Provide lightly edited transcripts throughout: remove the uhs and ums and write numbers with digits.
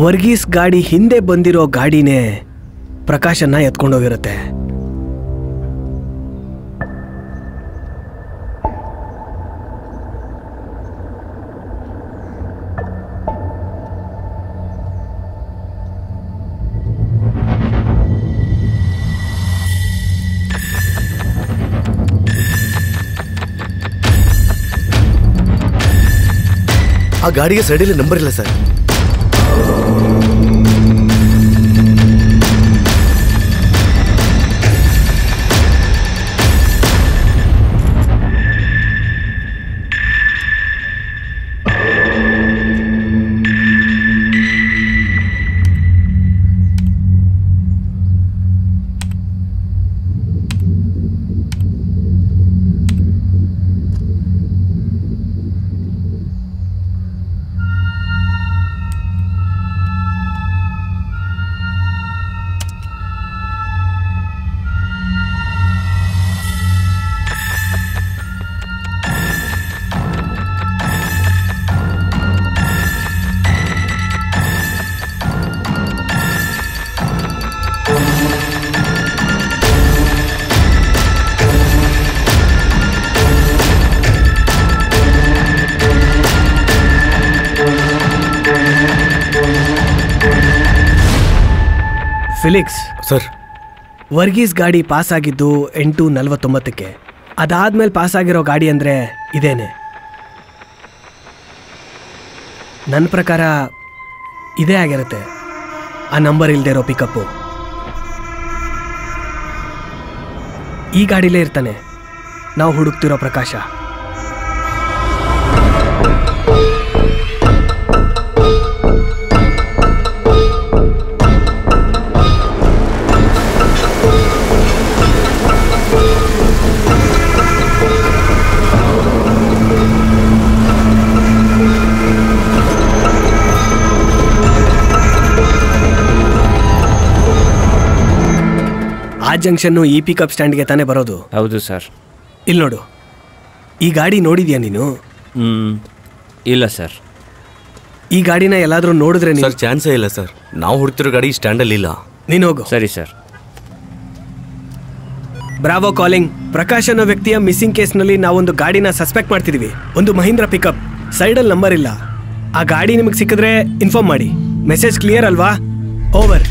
ವರ್ಗೀಸ್ ಗಾಡಿ ಹಿಂದೆ ಬಂದಿರೋ ಗಾಡಿನೇ ಪ್ರಕಾಶನ್ನ ಎತ್ಕೊಂಡೋಗಿರುತ್ತೆ. ಆ ಗಾಡಿಗೆ ಸೈಡಲ್ಲಿ ನಂಬರ್ ಇಲ್ಲ ಸರ್. ಫಿಲಿಕ್ಸ್ ಸರ್, ವರ್ಗೀಸ್ ಗಾಡಿ ಪಾಸ್ ಆಗಿದ್ದು 8:49ಕ್ಕೆ. ಅದಾದ್ಮೇಲೆ ಪಾಸ್ ಆಗಿರೋ ಗಾಡಿ ಅಂದರೆ ಇದೇನೆ. ನನ್ನ ಪ್ರಕಾರ ಇದೇ ಆಗಿರುತ್ತೆ ಆ ನಂಬರ್ ಇಲ್ಲದೆ ಇರೋ ಪಿಕಪ್ಪು. ಈ ಗಾಡಿಲೇ ಇರ್ತಾನೆ ನಾವು ಹುಡುಕ್ತಿರೋ ಪ್ರಕಾಶ. ಆ ಜಂಕ್ಷನ್ನು ಈ ಪಿಕಪ್ ಸ್ಟ್ಯಾಂಡ್ಗೆ ತಾನೇ ಬರೋದು? ಹೌದು ಸರ್. ಇಲ್ಲಿ ನೋಡು, ಈ ಗಾಡಿ ನೋಡಿದ್ಯಾ ನೀನು? ಇಲ್ಲ ಸರ್. ಈ ಗಾಡಿನ ಎಲ್ಲಾದ್ರೂ ನೋಡಿದ್ರೆ ಸರ್ ಚಾನ್ಸೇ ಇಲ್ಲ ಸರ್. ನಾವು ಹುಡುಕ್ತಿರೋ ಗಾಡಿ ಸ್ಟ್ಯಾಂಡಲ್ಲಿ ಇಲ್ಲ. ನೀನು ಹೋಗು. ಸರಿ ಸರ್. Bravo calling. ಪ್ರಕಾಶ್ ಅನ್ನೋ ವ್ಯಕ್ತಿಯ ಮಿಸ್ಸಿಂಗ್ ಕೇಸ್ನಲ್ಲಿ ನಾವೊಂದು ಗಾಡಿನ ಸಸ್ಪೆಕ್ಟ್ ಮಾಡ್ತಿದೀವಿ. ಒಂದು ಮಹೀಂದ್ರ ಪಿಕಪ್, ಸೈಡಲ್ಲಿ ನಂಬರ್ ಇಲ್ಲ. ಆ ಗಾಡಿ ನಿಮಗೆ ಸಿಕ್ಕಿದ್ರೆ ಇನ್ಫಾರ್ಮ್ ಮಾಡಿ. ಮೆಸೇಜ್ ಕ್ಲಿಯರ್ ಅಲ್ವಾ? ಓವರ್.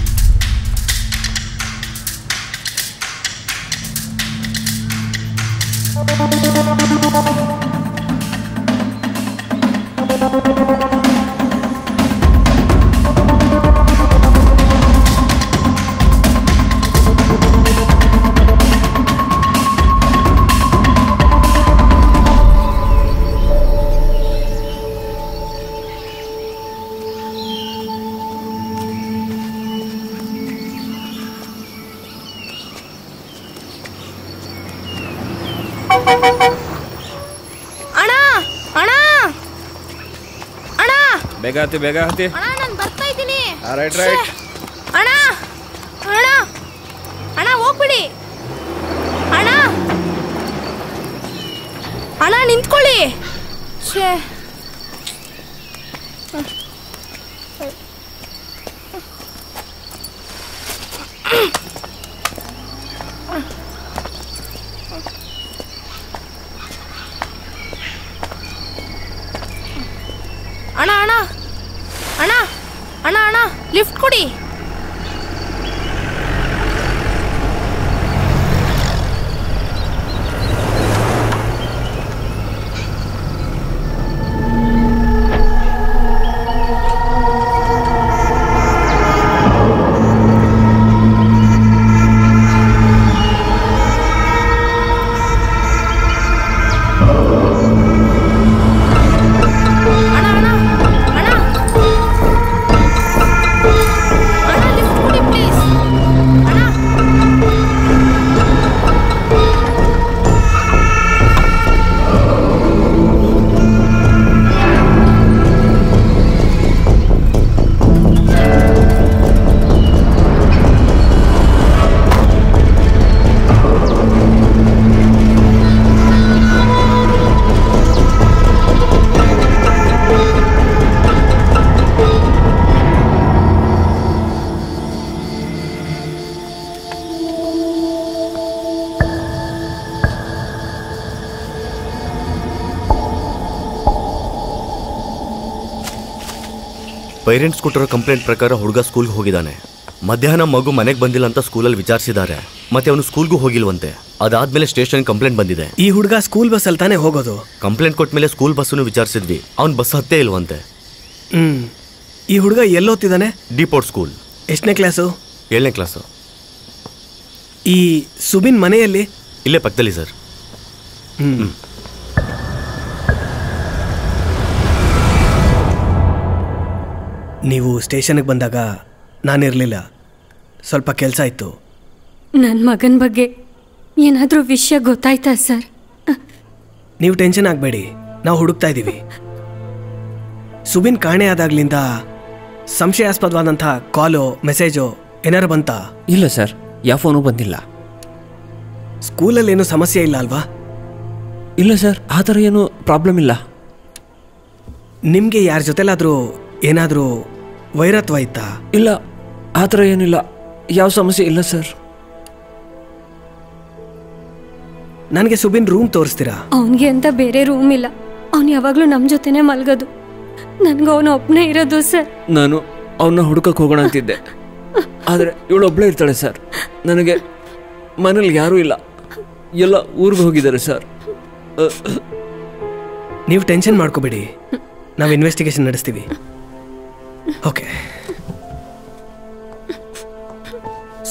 ಬೇಗ ಹತ್ತಿ, ಬೇಗ ಹತ್ತಿ. ಅಣ್ಣ ನಾನು ಬರ್ತಾ ಇದ್ದೀನಿ. Right right. ಅಣ್ಣ ಅಣ್ಣ ಅಣ್ಣ ಹೋಗ್ಬಿಡಿ. ಅಣ್ಣ ಅಣ್ಣ ನಿಂತ್ಕೊಳ್ಳಿ. ಶೇ ಅಣ್ಣ ಅಣ್ಣ ಅಣ್ಣ ಅಣ್ಣ ಅಣ್ಣ ಲಿಫ್ಟ್ ಕೊಡಿ. ಪೇರೆಂಟ್ಸ್ ಕೊಟ್ಟಿರೋ ಕಂಪ್ಲೇಂಟ್ ಪ್ರಕಾರ ಹುಡುಗ ಸ್ಕೂಲ್ಗೆ ಹೋಗಿದ್ದಾನೆ. ಮಧ್ಯಾಹ್ನ ಮಗು ಮನೆಗೆ ಬಂದಿಲ್ಲ ಅಂತ ಸ್ಕೂಲಲ್ಲಿ ವಿಚಾರಿಸಿದ್ದಾರೆ. ಮತ್ತೆ ಅವನು ಸ್ಕೂಲ್ಗೂ ಹೋಗಿಲ್ವಂತೆ. ಅದಾದ್ಮೇಲೆ ಸ್ಟೇಷನ್ ಕಂಪ್ಲೇಂಟ್ ಬಂದಿದೆ. ಈ ಹುಡುಗ ಸ್ಕೂಲ್ ಬಸ್ಸಲ್ಲಿ ತಾನೇ ಹೋಗೋದು. ಕಂಪ್ಲೇಂಟ್ ಕೊಟ್ಟ ಮೇಲೆ ಸ್ಕೂಲ್ ಬಸ್ಸನ್ನು ವಿಚಾರಿಸಿದ್ವಿ. ಅವ್ನು ಬಸ್ ಹತ್ತೇ ಇಲ್ವಂತೆ. ಈ ಹುಡುಗ ಎಲ್ಲೋಗ್ತಿದ್ದಾನೆ? ಡಿಪೋರ್ಟ್ ಸ್ಕೂಲ್. ಎಷ್ಟನೇ ಕ್ಲಾಸು? 7ನೇ ಕ್ಲಾಸು. ಈ ಸುಬಿನ್ ಮನೆಯಲ್ಲಿ? ಇಲ್ಲೇ ಪಕ್ಕದಲ್ಲಿ ಸರ್. ನೀವು ಸ್ಟೇಷನ್ಗೆ ಬಂದಾಗ ನಾನಿರಲಿಲ್ಲ, ಸ್ವಲ್ಪ ಕೆಲಸ ಇತ್ತು. ನನ್ನ ಮಗನ ಬಗ್ಗೆ ಏನಾದರೂ ವಿಷಯ ಗೊತ್ತಾಯ್ತಾ ಸರ್? ನೀವು ಟೆನ್ಷನ್ ಆಗಬೇಡಿ, ನಾವು ಹುಡುಕ್ತಾ ಇದ್ದೀವಿ. ಸುಬಿನ್ ಕಾಣೆ ಆದಾಗ್ಲಿಂದ ಸಂಶಯಾಸ್ಪದವಾದಂಥ ಕಾಲು ಮೆಸೇಜು ಏನಾರು ಬಂತಾ? ಇಲ್ಲ ಸರ್, ಯಾವ ಫೋನು ಬಂದಿಲ್ಲ. ಸ್ಕೂಲಲ್ಲಿ ಏನೂ ಸಮಸ್ಯೆ ಇಲ್ಲ ಅಲ್ವಾ? ಇಲ್ಲ ಸರ್, ಆ ಥರ ಏನು ಪ್ರಾಬ್ಲಮ್ ಇಲ್ಲ. ನಿಮಗೆ ಯಾರ ಜೊತೆಲಾದರೂ ಏನಾದರೂ ವೈರತ್ವ ಇತ್ತಾ? ಇಲ್ಲ, ಆ ಥರ ಏನಿಲ್ಲ, ಯಾವ ಸಮಸ್ಯೆ ಇಲ್ಲ ಸರ್. ನನಗೆ ಸುಬಿನ್ ರೂಮ್ ತೋರಿಸ್ತೀರಾ? ಅವನಿಗೆ ಅಂತ ಬೇರೆ ರೂಮ್ ಇಲ್ಲ, ಅವನು ಯಾವಾಗಲೂ ನಮ್ಮ ಜೊತೆನೇ ಮಲ್ಗೋದು. ನನಗೆ ಅವನು ಒಬ್ಬನೇ ಇರೋದು ಸರ್. ನಾನು ಅವನ್ನ ಹುಡುಕಕ್ಕೆ ಹೋಗೋಣ ಅಂತಿದ್ದೆ, ಆದರೆ ಇವಳು ಒಬ್ಬಳೇ ಇರ್ತಾಳೆ ಸರ್. ನನಗೆ ಮನೇಲಿ ಯಾರೂ ಇಲ್ಲ, ಎಲ್ಲ ಊರಿಗೆ ಹೋಗಿದ್ದಾರೆ ಸರ್. ನೀವು ಟೆನ್ಷನ್ ಮಾಡ್ಕೋಬೇಡಿ, ನಾವು ಇನ್ವೆಸ್ಟಿಗೇಷನ್ ನಡೆಸ್ತೀವಿ. ಓಕೆ.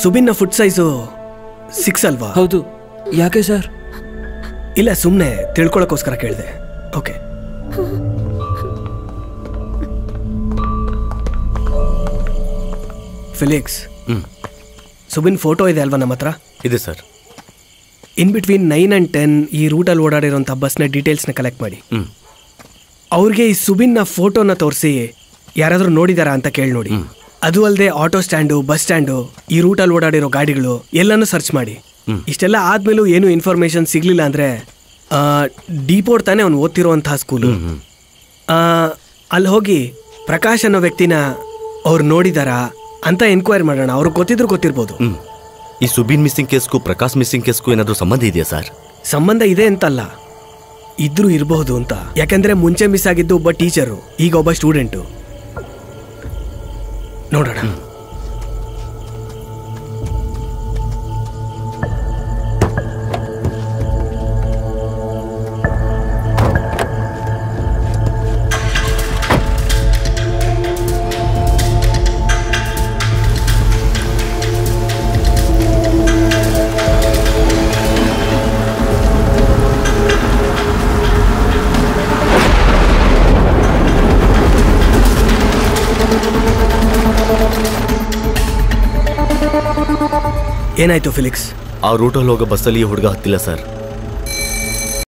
ಸುಬಿನ್ನ ಫುಡ್ ಸೈಜು 6 ಅಲ್ವಾ? ಹೌದು. ಯಾಕೆ ಸರ್? ಇಲ್ಲ, ಸುಮ್ಮನೆ ತಿಳ್ಕೊಳಕ್ಕೋಸ್ಕರ ಕೇಳಿದೆ. ಓಕೆ. ಫಿಲಿಕ್ಸ್, ಸುಬಿನ್ ಫೋಟೋ ಇದೆ ಅಲ್ವಾ ನಮ್ಮ ಹತ್ರ? ಇದೆ ಸರ್. ಇನ್ ಬಿಟ್ವೀನ್ 9 and 10 ಈ ರೂಟಲ್ಲಿ ಓಡಾಡಿರೋಂಥ ಬಸ್ನ ಡೀಟೇಲ್ಸ್ನ ಕಲೆಕ್ಟ್ ಮಾಡಿ. ಅವ್ರಿಗೆ ಈ ಸುಬಿನ್ನ ಫೋಟೋನ ತೋರಿಸಿ ಯಾರಾದರೂ ನೋಡಿದಾರಾ ಅಂತ ಕೇಳಿ ನೋಡಿ. ಅದು ಅಲ್ಲದೆ ಆಟೋ ಸ್ಟ್ಯಾಂಡು, ಬಸ್ ಸ್ಟ್ಯಾಂಡು, ಈ ರೂಟಲ್ಲಿ ಓಡಾಡಿರೋ ಗಾಡಿಗಳು ಎಲ್ಲನೂ ಸರ್ಚ್ ಮಾಡಿ. ಇಷ್ಟೆಲ್ಲ ಆದ್ಮೇಲೂ ಏನು ಇನ್ಫಾರ್ಮೇಶನ್ ಸಿಗ್ಲಿಲ್ಲ ಅಂದರೆ ಡಿಪೋರ್ಟ್ ತಾನೇ ಅವ್ನು ಓದ್ತಿರೋಂಥ ಸ್ಕೂಲು. ಅಲ್ಲಿ ಹೋಗಿ ಪ್ರಕಾಶ್ ಅನ್ನೋ ವ್ಯಕ್ತಿನ ಅವ್ರು ನೋಡಿದಾರಾ ಅಂತ ಎನ್ಕ್ವೈರಿ ಮಾಡೋಣ. ಅವ್ರಿಗೆ ಗೊತ್ತಿರ್ಬೋದು. ಈ ಸುಬಿನ್ ಮಿಸ್ಸಿಂಗ್ ಕೇಸ್ಗೂ ಪ್ರಕಾಶ್ ಮಿಸ್ಸಿಂಗ್ ಕೇಸ್ಗೂ ಏನಾದರೂ ಸಂಬಂಧ ಇದೆಯಾ ಸರ್? ಸಂಬಂಧ ಇದೆ ಅಂತಲ್ಲ, ಇದ್ರೂ ಇರಬಹುದು ಅಂತ. ಯಾಕಂದ್ರೆ ಮುಂಚೆ ಮಿಸ್ ಆಗಿದ್ದು ಒಬ್ಬ ಟೀಚರು, ಈಗ ಒಬ್ಬ ಸ್ಟೂಡೆಂಟು. ನೋಡೋಣ. ಏನಾಯ್ತು ಫಿಲಿಕ್ಸ್? ಆ ರೂಟಲ್ಲಿ ಹೋಗೋ ಬಸ್ಸಲ್ಲಿ ಈ ಹುಡುಗ ಹತ್ತಿಲ್ಲ ಸರ್.